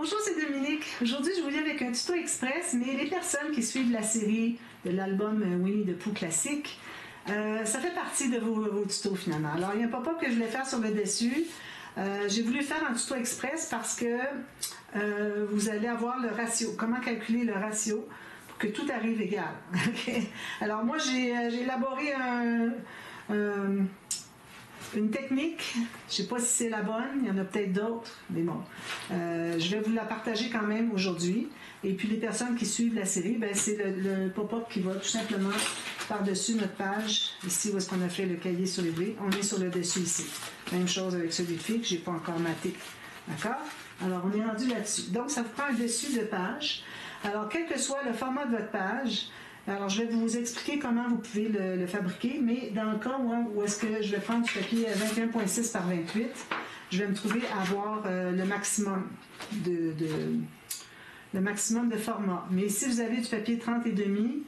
Bonjour, c'est Dominique. Aujourd'hui, je vous lis avec un tuto express, mais les personnes qui suivent la série de l'album Winnie the Pooh classique, ça fait partie de vos tutos finalement. Alors, il y a un pop-up que je voulais faire sur le dessus. J'ai voulu faire un tuto express parce que vous allez avoir le ratio. Comment calculer le ratio pour que tout arrive égal. Okay? Alors, moi, j'ai élaboré une technique, je ne sais pas si c'est la bonne, il y en a peut-être d'autres, mais bon, je vais vous la partager quand même aujourd'hui. Et puis les personnes qui suivent la série, ben, c'est le pop-up qui va tout simplement par-dessus notre page, ici où est-ce qu'on a fait le cahier soulevé, on est sur le dessus ici. Même chose avec celui de fille que je n'ai pas encore maté. D'accord? Alors on est rendu là-dessus. Donc ça vous prend un dessus de page. Alors quel que soit le format de votre page, alors, je vais vous expliquer comment vous pouvez le fabriquer, mais dans le cas où est-ce que je vais prendre du papier 21.6 par 28, je vais me trouver à avoir le maximum de format. Mais si vous avez du papier 30,5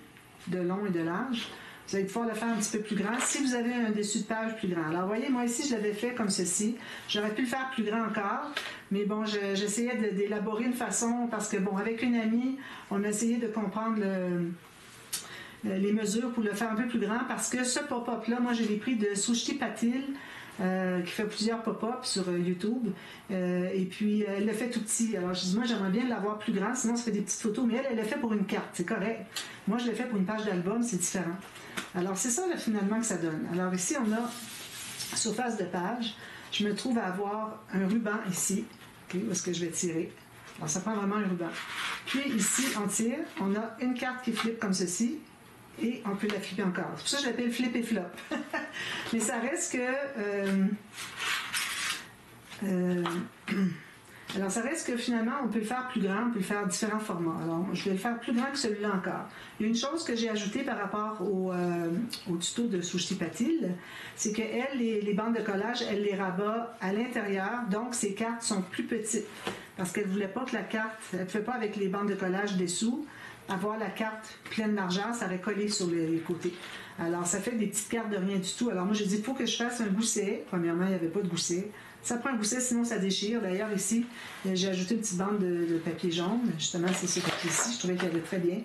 de long et de large, vous allez pouvoir le faire un petit peu plus grand si vous avez un dessus de page plus grand. Alors, vous voyez, moi ici, je l'avais fait comme ceci. J'aurais pu le faire plus grand encore, mais bon, j'essayais d'élaborer une façon, parce que, bon, avec une amie, on a essayé de comprendre les mesures pour le faire un peu plus grand, parce que ce pop-up-là, moi, je l'ai pris de Srushti Patil, qui fait plusieurs pop-ups sur YouTube, et puis elle le fait tout petit. Alors, je dis, moi, j'aimerais bien l'avoir plus grand, sinon, ça fait des petites photos, mais elle le fait pour une carte, c'est correct. Moi, je l'ai fait pour une page d'album, c'est différent. Alors, c'est ça, là, finalement, que ça donne. Alors, ici, on a surface de page. Je me trouve à avoir un ruban ici, okay, où est-ce que je vais tirer. Alors, ça prend vraiment un ruban. Puis, ici, on tire, on a une carte qui flippe comme ceci, et on peut la flipper encore. C'est pour ça que je l'appelle flip et flop. Mais ça reste que... alors, ça reste que finalement, on peut le faire plus grand, on peut le faire différents formats. Alors, je vais le faire plus grand que celui-là encore. Il y a une chose que j'ai ajoutée par rapport au tuto de Srushti Patil, c'est qu'elle, les bandes de collage, elle les rabat à l'intérieur, donc ces cartes sont plus petites. Parce qu'elle ne voulait pas que la carte, elle ne fait pas avec les bandes de collage dessous, avoir la carte pleine largeur, ça aurait collé sur les côtés. Alors, ça fait des petites cartes de rien du tout. Alors, moi, j'ai dit, il faut que je fasse un gousset. Premièrement, il n'y avait pas de gousset. Ça prend un gousset, sinon ça déchire. D'ailleurs, ici, j'ai ajouté une petite bande de papier jaune. Justement, c'est ce papier-ci. Je trouvais qu'il allait très bien.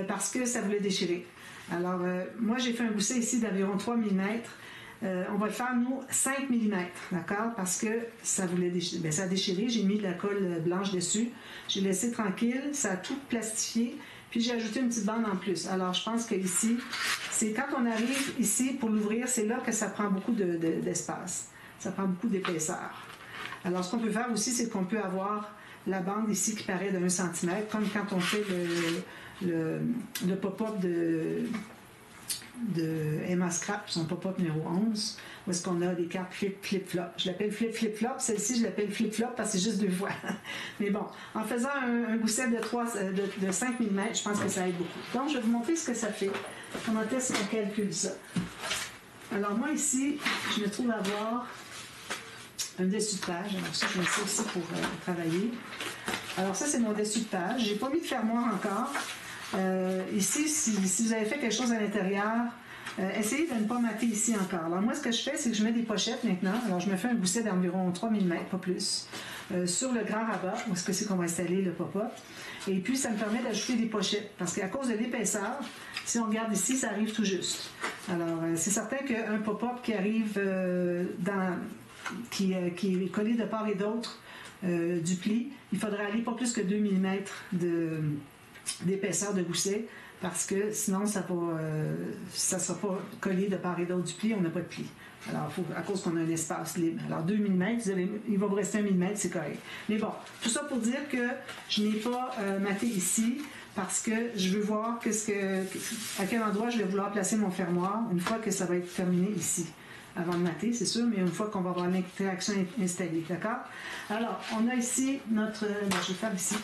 Parce que ça voulait déchirer. Alors, moi, j'ai fait un gousset ici d'environ 3 mm. On va le faire, nous, 5 mm, d'accord? Parce que ça voulait déchirer. Bien, ça a déchiré, j'ai mis de la colle blanche dessus. J'ai laissé tranquille, ça a tout plastifié. Puis j'ai ajouté une petite bande en plus. Alors, je pense que ici, c'est quand on arrive ici pour l'ouvrir, c'est là que ça prend beaucoup d'espace. Ça prend beaucoup d'épaisseur. Alors, ce qu'on peut faire aussi, c'est qu'on peut avoir la bande ici qui paraît de 1 cm, comme quand on fait le pop-up de Emma Scrap, son pop-up numéro 11, où est-ce qu'on a des cartes flip-flip-flop. Je l'appelle flip-flip-flop, celle-ci je l'appelle flip-flop parce que c'est juste 2 fois. Mais bon, en faisant un gousset de 5 mm, je pense que ça aide beaucoup. Donc, je vais vous montrer ce que ça fait. Comment est-ce qu'on calcule ça? Alors, moi ici, je me trouve à avoir un dessus de page. Alors ça, je mets ça aussi pour travailler. Alors ça, c'est mon dessus de page. J'ai pas mis de fermoir encore. Ici, si vous avez fait quelque chose à l'intérieur, essayez de ne pas mater ici encore. Alors moi, ce que je fais, c'est que je mets des pochettes maintenant. Alors je me fais un gousset d'environ 3 mm, pas plus, sur le grand rabat, où est-ce que c'est qu'on va installer le pop-up. Et puis, ça me permet d'ajouter des pochettes. Parce qu'à cause de l'épaisseur, si on regarde ici, ça arrive tout juste. Alors, c'est certain qu'un pop-up qui arrive qui est collé de part et d'autre du pli, il faudrait aller pas plus que 2 mm d'épaisseur de gousset, parce que sinon ça ne sera pas collé de part et d'autre du pli, on n'a pas de pli. Alors, à cause qu'on a un espace libre. Alors, 2 mm, il va vous rester 1 mm, c'est correct. Mais bon, tout ça pour dire que je n'ai pas maté ici, parce que je veux voir à quel endroit je vais vouloir placer mon fermoir une fois que ça va être terminé ici. Avant de mater, c'est sûr, mais une fois qu'on va avoir l'interaction installée, d'accord? Alors, on a ici notre... je vais faire ici.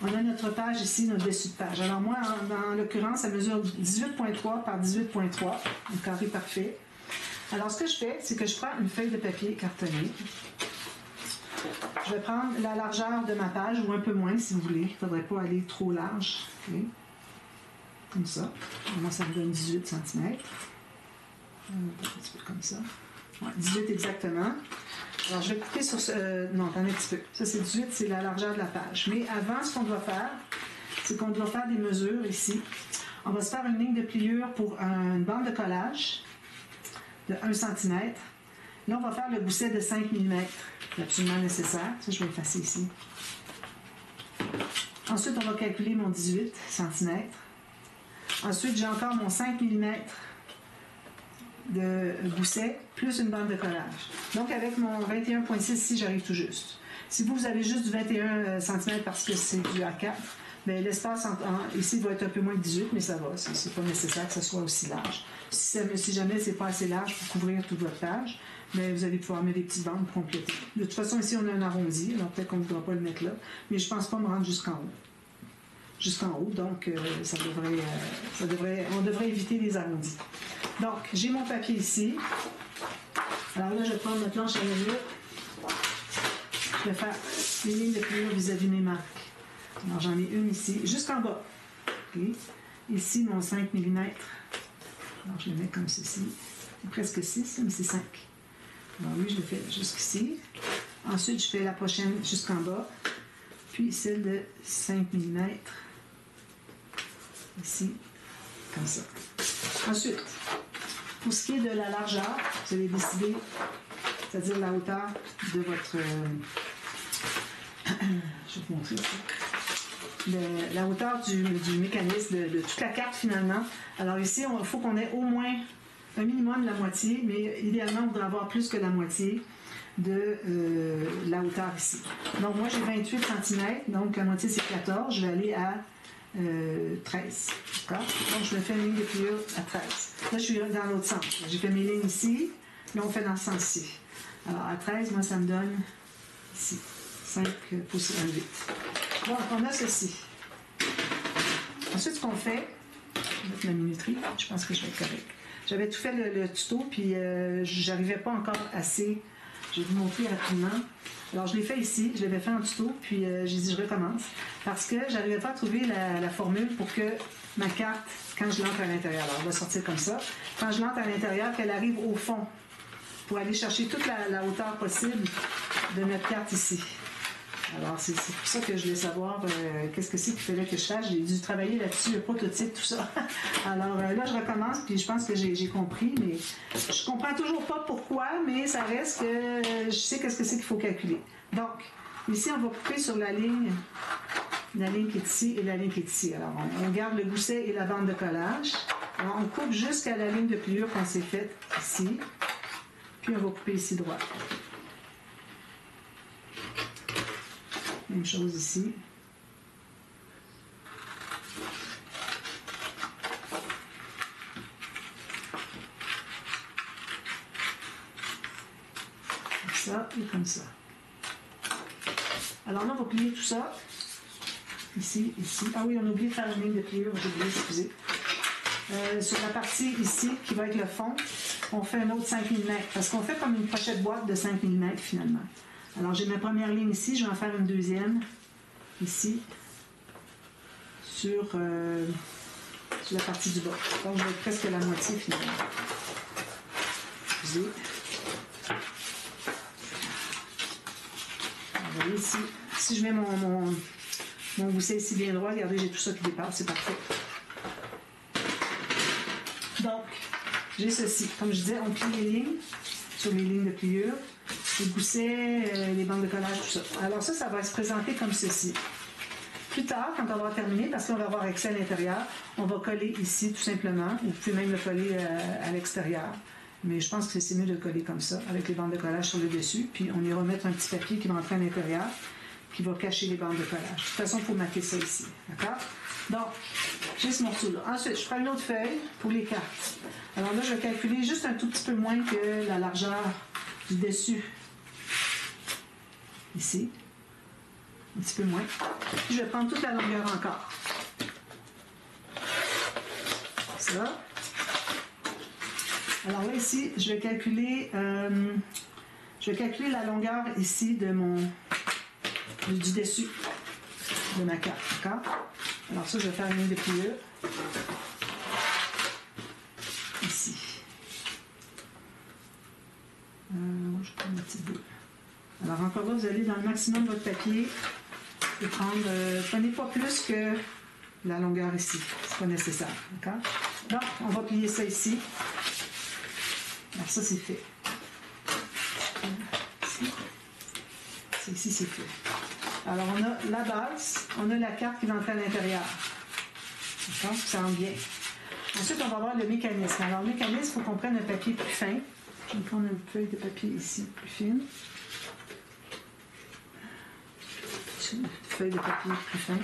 On a notre page ici, notre dessus de page. Alors moi, en l'occurrence, ça mesure 18.3 par 18.3, un carré parfait. Alors ce que je fais, c'est que je prends une feuille de papier cartonné. Je vais prendre la largeur de ma page, ou un peu moins si vous voulez. Il ne faudrait pas aller trop large. Okay. Comme ça. Moi, ça me donne 18 cm. Un petit peu comme ça. Ouais, 18 exactement. Alors, je vais couper sur ce... non, attendez un petit peu. Ça, c'est 18, c'est la largeur de la page. Mais avant, ce qu'on doit faire, c'est qu'on doit faire des mesures ici. On va se faire une ligne de pliure pour une bande de collage de 1 cm. Là, on va faire le gousset de 5 mm. C'est absolument nécessaire. Ça, je vais effacer ici. Ensuite, on va calculer mon 18 cm. Ensuite, j'ai encore mon 5 mm de gousset, plus une bande de collage. Donc, avec mon 21,6 ici, j'arrive tout juste. Si vous avez juste du 21 cm parce que c'est du A4, bien, l'espace ici va être un peu moins de 18, mais ça va. C'est pas nécessaire que ce soit aussi large. Si jamais c'est pas assez large pour couvrir toute votre page, mais vous allez pouvoir mettre des petites bandes pour compléter. De toute façon, ici, on a un arrondi, alors peut-être qu'on ne voudra pas le mettre là, mais je ne pense pas me rendre jusqu'en haut. Donc on devrait éviter les arrondis. Donc, j'ai mon papier ici. Alors là, je vais prendre ma planche à mesure. Je vais faire les lignes de pliure vis-à-vis mes marques. Alors, j'en ai une ici, jusqu'en bas. Okay. Ici, mon 5 mm. Alors, je le mets comme ceci. C'est presque 6, mais c'est 5. Alors, lui, je le fais jusqu'ici. Ensuite, je fais la prochaine jusqu'en bas. Puis, celle de 5 mm. Ici, comme ça. Ensuite, pour ce qui est de la largeur, vous allez décider, c'est-à-dire la hauteur de votre... je vais vous montrer ça. La hauteur du mécanisme, de toute la carte finalement. Alors ici, il faut qu'on ait au moins un minimum de la moitié, mais idéalement, on devrait avoir plus que la moitié de la hauteur ici. Donc moi, j'ai 28 cm, donc la moitié c'est 14. Je vais aller à 13. D'accord? Donc, je me fais une ligne de pliure à 13. Là, je suis dans l'autre sens. J'ai fait mes lignes ici. Là, on fait dans ce sens-ci. Alors, à 13, moi, ça me donne ici 5 pouces 1,8. Donc, on a ceci. Ensuite, ce qu'on fait, je vais mettre ma minuterie. Je pense que je vais être correct. J'avais tout fait le tuto, puis j'arrivais pas encore assez. Je vais vous montrer rapidement. Alors, je l'ai fait ici, je l'avais fait en tuto, puis j'ai dit je recommence, parce que j'arrivais pas à trouver la formule pour que ma carte, quand je l'entre à l'intérieur, alors elle va sortir comme ça, quand je l'entre à l'intérieur, qu'elle arrive au fond, pour aller chercher toute la hauteur possible de notre carte ici. Alors, c'est pour ça que je voulais savoir qu'est-ce que c'est qu'il fallait que je fasse. J'ai dû travailler là-dessus, le prototype, tout ça. Alors là, je recommence, puis je pense que j'ai compris, mais je comprends toujours pas pourquoi, mais ça reste que je sais qu'est-ce que c'est qu'il faut calculer. Donc, ici, on va couper sur la ligne qui est ici et la ligne qui est ici. Alors, on garde le gousset et la bande de collage. Alors, on coupe jusqu'à la ligne de pliure qu'on s'est faite ici, puis on va couper ici droit. Même chose ici. Comme ça et comme ça. Alors là, on va plier tout ça. Ici, ici. Ah oui, on a oublié de faire une ligne de pliure, j'ai oublié, excusez. Sur la partie ici, qui va être le fond, on fait un autre 5 mm. Parce qu'on fait comme une pochette boîte de 5 mm finalement. Alors, j'ai ma première ligne ici, je vais en faire une deuxième, ici, sur la partie du bas. Donc, je vais être presque la moitié, finalement. Excusez. Alors, vous voyez ici, si je mets mon gousset ici bien droit, regardez, j'ai tout ça qui dépasse, c'est parfait. Donc, j'ai ceci. Comme je disais, on plie les lignes, sur les lignes de pliure. Les goussets, les bandes de collage, tout ça. Alors ça va se présenter comme ceci. Plus tard, quand on va terminer, parce qu'on va avoir accès à l'intérieur, on va coller ici tout simplement. Vous pouvez même le coller à l'extérieur. Mais je pense que c'est mieux de le coller comme ça, avec les bandes de collage sur le dessus. Puis on ira mettre un petit papier qui va entrer à l'intérieur, qui va cacher les bandes de collage. De toute façon, il faut marquer ça ici. D'accord? Donc, j'ai ce morceau-là. Ensuite, je prends une autre feuille pour les cartes. Alors là, je vais calculer juste un tout petit peu moins que la largeur du dessus. Ici, un petit peu moins. Puis je vais prendre toute la longueur encore. Ça. Alors là, ici, je vais calculer la longueur ici de du dessus de ma carte. D'accord? Alors ça, je vais faire une ligne de pliure. Ici. Je prends une petite boule. là, vous allez dans le maximum de votre papier et prenez pas plus que la longueur ici. C'est pas nécessaire. D'accord? Donc, on va plier ça ici. Alors, ça, c'est fait. Ici, c'est fait. Alors, on a la base, on a la carte qui va entrer à l'intérieur. D'accord? Ça rentre bien. Ensuite, on va voir le mécanisme. Alors, le mécanisme, il faut qu'on prenne un papier plus fin. Je vais prendre une feuille de papier ici, plus fine. Une feuille de papier plus fin.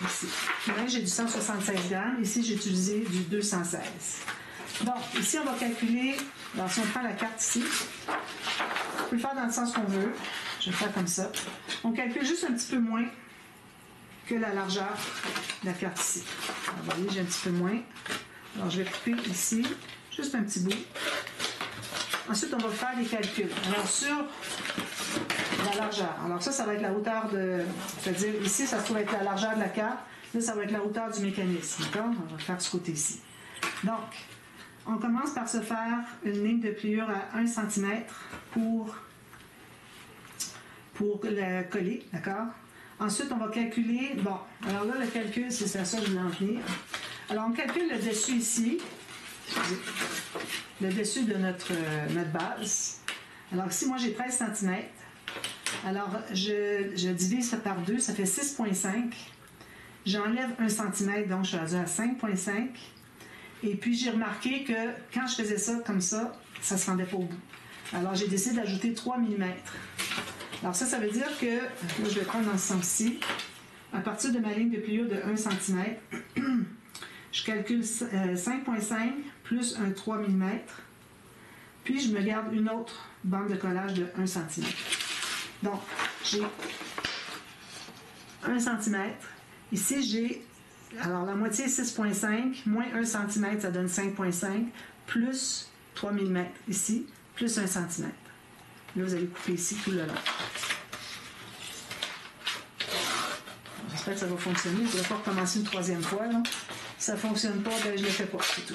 Ici. Là, j'ai du 176 grammes. Ici, j'ai utilisé du 216. Donc, ici, on va calculer. Alors, si on prend la carte ici, on peut le faire dans le sens qu'on veut. Je vais le faire comme ça. On calcule juste un petit peu moins que la largeur de la carte ici. Alors, vous voyez, j'ai un petit peu moins. Alors, je vais couper ici, juste un petit bout. Ensuite, on va faire les calculs. Alors, sur la largeur. Alors, ça va être la hauteur de... C'est-à-dire, ici, ça va être la largeur de la carte. Là, ça va être la hauteur du mécanisme. D'accord? On va faire ce côté-ci. Donc, on commence par se faire une ligne de pliure à 1 cm pour la coller. D'accord? Ensuite, on va calculer... Bon, alors là, le calcul, c'est ça que je voulais en venir. Alors, on calcule le dessus ici. Le dessus de notre base. Alors ici, moi, j'ai 13 cm. Alors, je divise ça par 2, ça fait 6,5. J'enlève 1 cm, donc je suis rendu à 5,5. Et puis, j'ai remarqué que quand je faisais ça comme ça, ça ne se rendait pas au bout. Alors, j'ai décidé d'ajouter 3 mm. Alors, ça veut dire que, là, je vais prendre dans ce sens-ci, à partir de ma ligne de pliure de 1 cm, je calcule 5,5 plus un 3 mm, puis je me garde une autre bande de collage de 1 cm. Donc, j'ai 1 cm. Ici, j'ai, alors la moitié est 6,5, moins 1 cm, ça donne 5,5, plus 3 mm ici, plus 1 cm. Là, vous allez couper ici tout le long. J'espère que ça va fonctionner. Je ne vais pas recommencer une troisième fois. Là. Si ça ne fonctionne pas, ben, je ne le fais pas, c'est tout.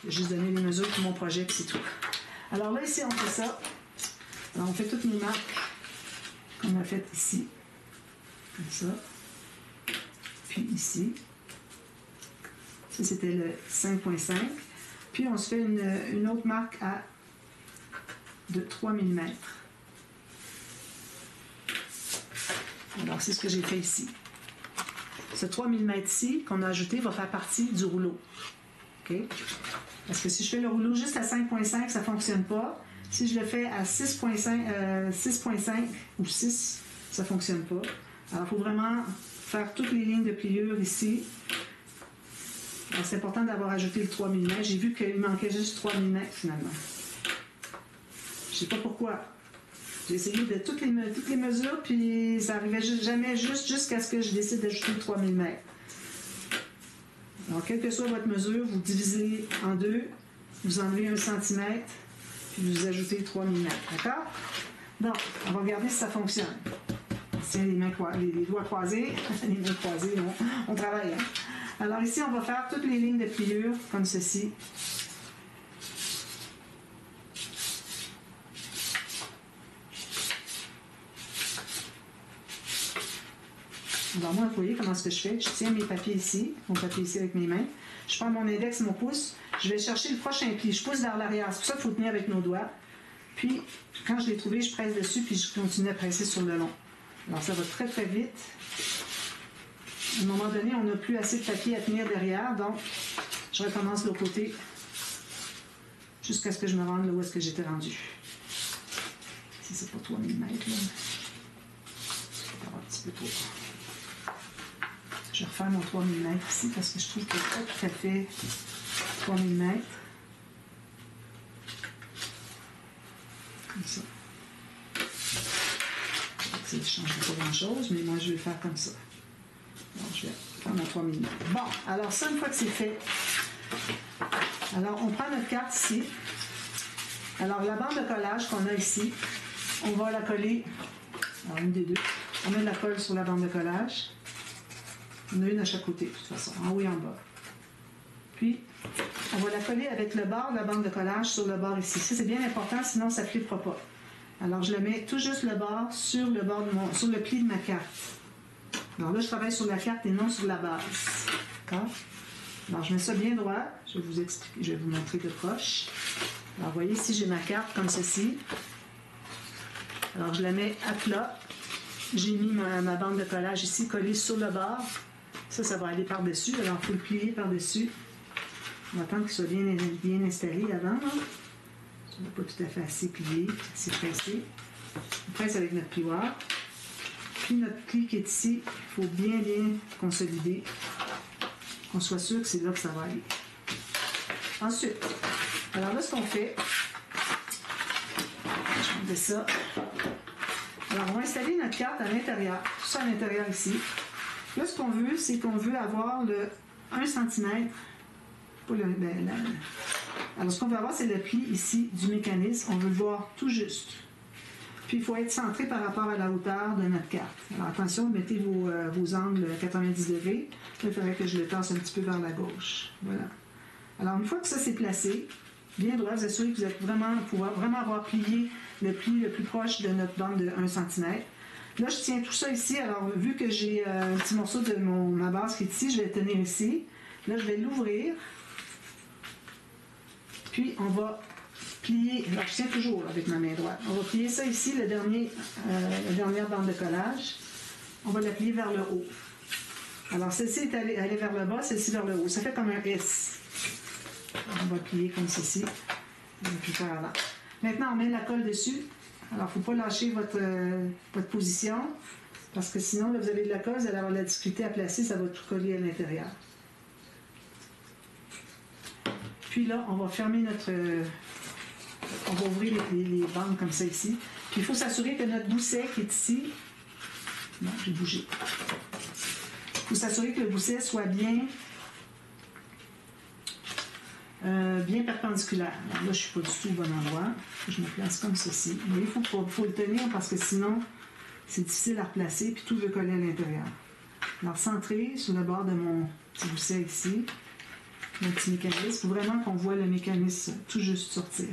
Je vais juste donner les mesures pour mon projet, puis c'est tout. Alors là, ici, on fait ça. Alors, on fait toutes nos marques qu'on a faites ici. Comme ça. Puis ici. Ça, c'était le 5,5. Puis, on se fait une autre marque de 3 mm. Alors, c'est ce que j'ai fait ici. Ce 3 mm ici qu'on a ajouté va faire partie du rouleau. OK? Parce que si je fais le rouleau juste à 5,5, ça ne fonctionne pas. Si je le fais à 6,5 ou 6, ça ne fonctionne pas. Alors, il faut vraiment faire toutes les lignes de pliure ici. C'est important d'avoir ajouté le 3 mm. J'ai vu qu'il manquait juste 3 mm finalement. Je ne sais pas pourquoi. J'ai essayé de toutes les mesures, puis ça n'arrivait jamais jusqu'à ce que je décide d'ajouter le 3 mm. Alors, quelle que soit votre mesure, vous divisez en deux, vous enlevez 1 cm, puis vous ajoutez 3 mm. D'accord? Donc, on va regarder si ça fonctionne. Tiens, les doigts croisés. Les mains croisées, on travaille. Hein? Alors ici, on va faire toutes les lignes de pliure, comme ceci. Alors moi, vous voyez comment est-ce que je fais? Je tiens mes papiers ici, mon papier ici avec mes mains. Je prends mon index, mon pouce. Je vais chercher le prochain pli. Je pousse vers l'arrière. C'est pour ça qu'il faut tenir avec nos doigts. Puis, quand je l'ai trouvé, je presse dessus, puis je continue à presser sur le long. Alors, ça va très, très vite. À un moment donné, on n'a plus assez de papier à tenir derrière, donc je recommence de l'autre côté jusqu'à ce que je me rende là où est-ce que j'étais rendu. Si c'est pas 3 mm, là. Ça va un petit peu trop. Je vais refaire mon 3 mm ici parce que je trouve que c'est pas tout à fait 3 mm. Comme ça. Ça ne change pas grand-chose, mais moi, je vais le faire comme ça. Donc, je vais faire mon 3 mm. Bon, alors ça, une fois que c'est fait, alors on prend notre carte ici. Alors, la bande de collage qu'on a ici, on va la coller. Alors, une des deux. On met de la colle sur la bande de collage. On a une à chaque côté, de toute façon, en haut et en bas. Puis, on va la coller avec le bord de la bande de collage sur le bord ici. Ça, c'est bien important, sinon ça ne flippera pas. Alors, je le mets tout juste le bord sur sur le pli de ma carte. Alors là, je travaille sur la carte et non sur la base. D'accord? Alors, je mets ça bien droit. Je vais vous expliquer, je vais vous montrer de proche. Alors, vous voyez, ici, j'ai ma carte comme ceci. Alors, je la mets à plat. J'ai mis ma bande de collage ici collée sur le bord. Ça va aller par-dessus. Alors, il faut le plier par-dessus. On va attendre qu'il soit bien installé avant. Là. Ça n'est pas tout à fait assez plié, assez pressé. On presse avec notre plioir. Puis notre pli qui est ici, il faut bien consolider. Qu'on soit sûr que c'est là que ça va aller. Ensuite, alors là, ce qu'on fait, je vais ça. Alors, on va installer notre carte à l'intérieur. Tout ça à l'intérieur ici. Là, ce qu'on veut, c'est qu'on veut avoir le 1 cm. Alors, ce qu'on veut avoir, c'est le pli ici du mécanisme. On veut le voir tout juste. Puis, il faut être centré par rapport à la hauteur de notre carte. Alors, attention, mettez vos angles à 90 degrés. Là, il faudrait que je le tasse un petit peu vers la gauche. Voilà. Alors, une fois que ça c'est placé, bien droit, vous assurez que vous allez pouvoir vraiment avoir plié le pli le plus proche de notre bande de 1 cm. Là, je tiens tout ça ici. Alors, vu que j'ai un petit morceau de ma base qui est ici, je vais le tenir ici. Là, je vais l'ouvrir. Puis, on va plier. Alors, je tiens toujours avec ma main droite. On va plier ça ici, la dernière bande de collage. On va la plier vers le haut. Alors, celle-ci est allée vers le bas, celle-ci vers le haut. Ça fait comme un S. On va plier comme ceci. On va plus faire avant. Maintenant, on met la colle dessus. Alors, il ne faut pas lâcher votre position, parce que sinon, là, vous avez de la colle, vous allez avoir de la difficulté à placer, ça va tout coller à l'intérieur. Puis là, on va fermer on va ouvrir les bandes comme ça ici. Puis il faut s'assurer que notre gousset qui est ici... Non, j'ai bougé. Il faut s'assurer que le gousset soit bien perpendiculaire. Alors là, je ne suis pas du tout au bon endroit. Je me place comme ceci. Mais il faut le tenir parce que sinon, c'est difficile à replacer puis tout veut coller à l'intérieur. Alors, centré sur le bord de mon petit gousset ici, mon petit mécanisme. Il faut vraiment qu'on voit le mécanisme tout juste sortir.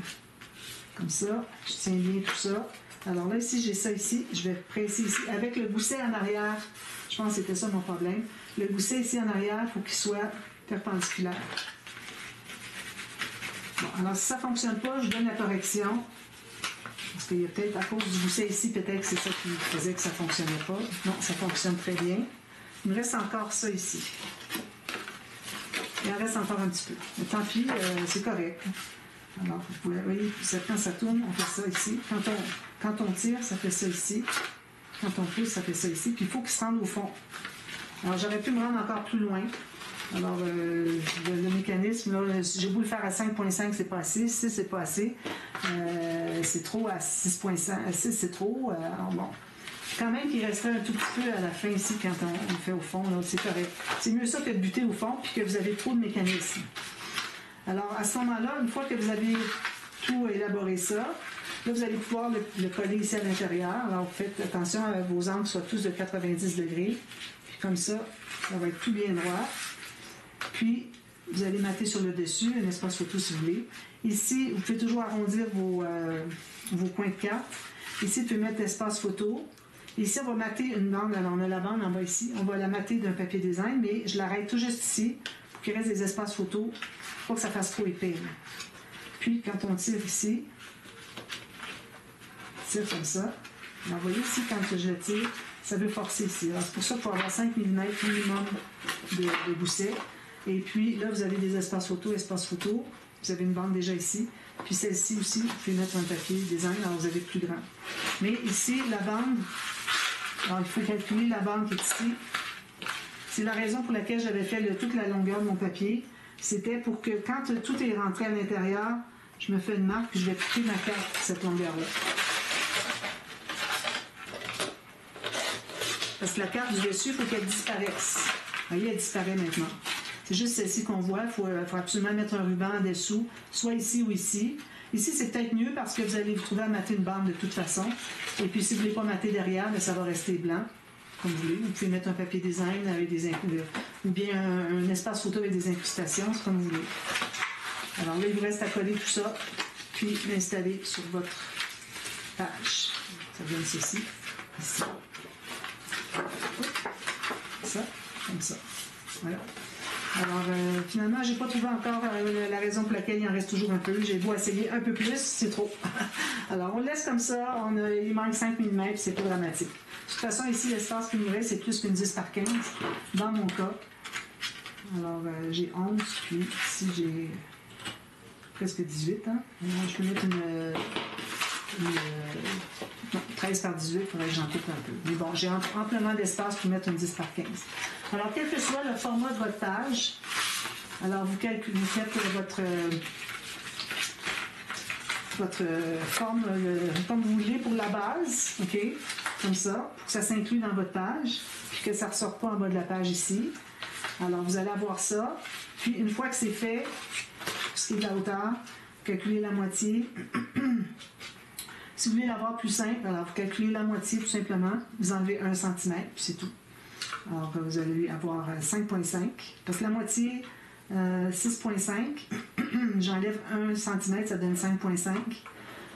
Comme ça, je tiens bien tout ça. Alors là, ici, j'ai ça ici. Je vais presser ici. Avec le gousset en arrière, je pense que c'était ça mon problème. Le gousset ici en arrière, il faut qu'il soit perpendiculaire. Bon, alors si ça ne fonctionne pas, je donne la correction. Parce qu'il y a peut-être, à cause du gousset ici, peut-être que c'est ça qui faisait que ça ne fonctionnait pas. Non, ça fonctionne très bien. Il me reste encore ça ici. Il en reste encore un petit peu. Mais tant pis, c'est correct. Alors, vous voyez, quand ça tourne, on fait ça ici. Quand on tire, ça fait ça ici. Quand on pousse, ça fait ça ici. Puis il faut qu'il se rende au fond. Alors, j'aurais pu me rendre encore plus loin. Alors, le mécanisme, là, j'ai beau le faire à 5.5, c'est pas assez. 6, c'est pas assez. C'est trop à 6.5. 6, c'est trop. Alors, bon. Quand même qu'il resterait un tout petit peu à la fin ici, quand on le fait au fond, là, c'est correct. C'est mieux ça que de buter au fond, puis que vous avez trop de mécanisme. Alors, à ce moment-là, une fois que vous avez tout élaboré ça, là, vous allez pouvoir le coller ici à l'intérieur. Alors, vous faites attention à vos angles soient tous de 90 degrés. Puis comme ça va être tout bien droit. Puis, vous allez mater sur le dessus, un espace photo si vous voulez. Ici, vous pouvez toujours arrondir vos coins de carte. Ici, vous pouvez mettre l'espace photo. Ici, on va mater une bande. Alors, on a la bande en bas ici. On va la mater d'un papier design, mais je l'arrête tout juste ici pour qu'il reste des espaces photos. Pas que ça fasse trop épais. Puis, quand on tire ici, on tire comme ça. Alors, vous voyez ici, quand je le tire, ça veut forcer ici. Alors, c'est pour ça qu'il faut avoir 5 mm minimum de gousset. Et puis, là, vous avez des espaces photo, Vous avez une bande déjà ici. Puis, celle-ci aussi, vous pouvez mettre un papier design, alors vous avez plus grand. Mais ici, la bande, alors il faut calculer la bande qui est ici. C'est la raison pour laquelle j'avais fait toute la longueur de mon papier. C'était pour que quand tout est rentré à l'intérieur, je me fais une marque puis je vais couper ma carte cette longueur-là. Parce que la carte du dessus, il faut qu'elle disparaisse. Vous voyez, elle disparaît maintenant. C'est juste celle-ci qu'on voit. Il faut absolument mettre un ruban en dessous, soit ici ou ici. Ici, c'est peut-être mieux parce que vous allez vous trouver à mater une bande de toute façon. Et puis, si vous ne voulez pas mater derrière, bien, ça va rester blanc. Comme vous voulez. Vous pouvez mettre un papier design avec des ou bien un espace photo avec des incrustations, c'est comme vous voulez. Alors là, il vous reste à coller tout ça, puis l'installer sur votre page. Ça donne ceci, ici. Ça, comme ça. Voilà. Alors, finalement, je n'ai pas trouvé encore la raison pour laquelle il en reste toujours un peu. J'ai beau essayer un peu plus, c'est trop. Alors, on laisse comme ça. Il manque 5 mm, c'est pas dramatique. De toute façon, ici, l'espace qui nous reste, c'est plus qu'une 10 par 15, dans mon cas. Alors, j'ai 11, puis ici, j'ai presque 18. Hein? Alors, je peux mettre non, 13 par 18, il faudrait que j'en coupe un peu. Mais bon, j'ai amplement d'espace pour mettre une 10 par 15. Alors, quel que soit le format de votre page, alors vous faites votre forme comme vous voulez pour la base, OK? Comme ça, pour que ça s'inclue dans votre page, puis que ça ne ressort pas en bas de la page ici. Alors, vous allez avoir ça. Puis, une fois que c'est fait, ce qui est de la hauteur, calculez la moitié. Si vous voulez l'avoir plus simple, alors vous calculez la moitié tout simplement, vous enlevez 1 cm, puis c'est tout. Alors vous allez avoir 5,5. Parce que la moitié, 6,5, j'enlève 1 cm, ça donne 5,5.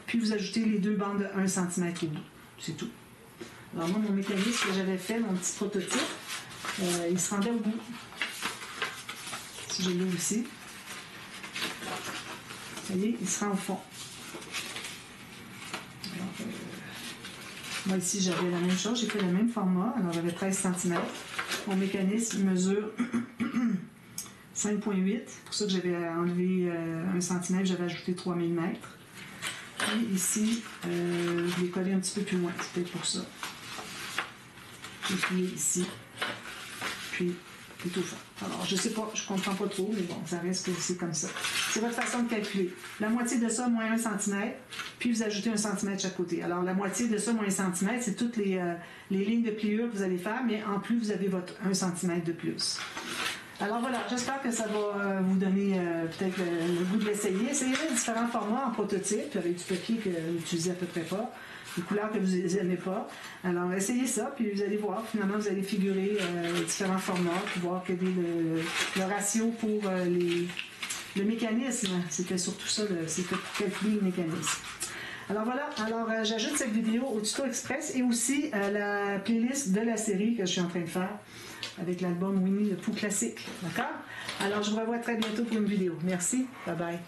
Puis vous ajoutez les deux bandes de 1 cm au bout. C'est tout. Alors moi, mon mécanisme que j'avais fait, mon petit prototype, il se rendait au bout. Si je l'ai aussi. Vous voyez, il se rend au fond. Alors, moi ici j'avais la même chose, j'ai fait le même format, alors j'avais 13 cm. Mon mécanisme mesure 5,8, pour ça que j'avais enlevé 1 cm, j'avais ajouté 3 mm. Puis ici, je l'ai collé un petit peu plus loin, c'est peut-être pour ça. Puis ici, puis tout au fond. Alors, je sais pas, je comprends pas trop, mais bon, ça reste que c'est comme ça. C'est votre façon de calculer. La moitié de ça, moins 1 cm, puis vous ajoutez 1 cm de chaque côté. Alors, la moitié de ça, moins 1 cm, c'est toutes les lignes de pliure que vous allez faire, mais en plus, vous avez votre 1 cm de plus. Alors voilà, j'espère que ça va vous donner peut-être le goût de l'essayer. Essayez différents formats en prototype, avec du papier que vous n'utilisez à peu près pas, des couleurs que vous n'aimez pas. Alors essayez ça, puis vous allez voir, finalement vous allez figurer différents formats, puis voir quel est le ratio pour le mécanisme. C'était surtout ça, c'était pour calculer le mécanisme. Alors voilà, j'ajoute cette vidéo au tuto express et aussi la playlist de la série que je suis en train de faire avec l'album Winnie le Pooh classique. D'accord? Alors je vous revois très bientôt pour une vidéo. Merci, bye bye.